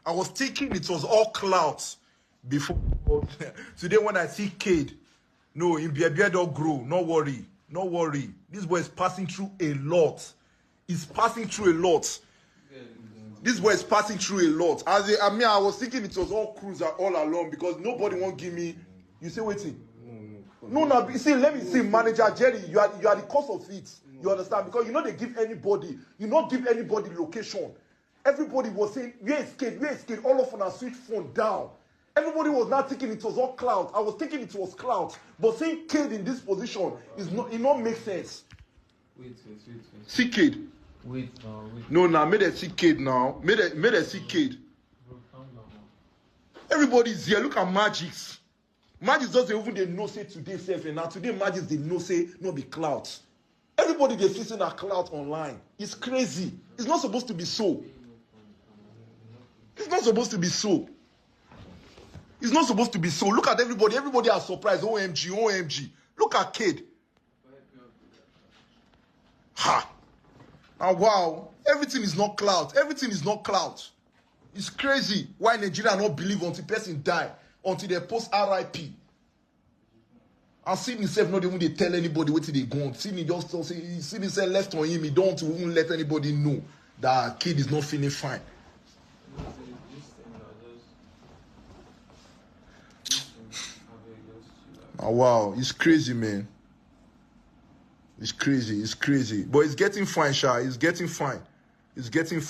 I was thinking it was all clouds before. Today when I see Cade, no, in beer don't grow. No worry. No worry. This boy is passing through a lot. He's passing through a lot. This boy is passing through a lot. I was thinking it was all cruiser all along because nobody won't give me. You say waiting. No. See, let me see, manager Jerry. You are the cause of it. You understand? Because you know they give anybody. You not give anybody location. Everybody was saying, where is Cade? All of them switch phone down. Everybody was not thinking it was all cloud. I was thinking it was cloud. But saying Cade in this position is not. It not make sense. Wait. See Cade. Wait. No, made a see Cade now. Made a see Cade. Everybody's here. Look at Magic's. Magic's doesn't even they know say today safe and now today Magic's they know say no be clouds. Everybody they facing a cloud online. It's crazy. It's not supposed to be so. It's not supposed to be so. It's not supposed to be so. Look at everybody. Everybody are surprised. OMG. Look at Cade. Ha. And wow. Everything is not cloud. It's crazy. Why Nigeria not believe until person die. Until they post RIP. And Sydney himself not even they tell anybody what they go on. Sydney just say Sydney said left on him. He don't even let anybody know that Cade is not feeling fine. Oh, wow, it's crazy, man. It's crazy. But it's getting fine, Sha. It's getting fine. It's getting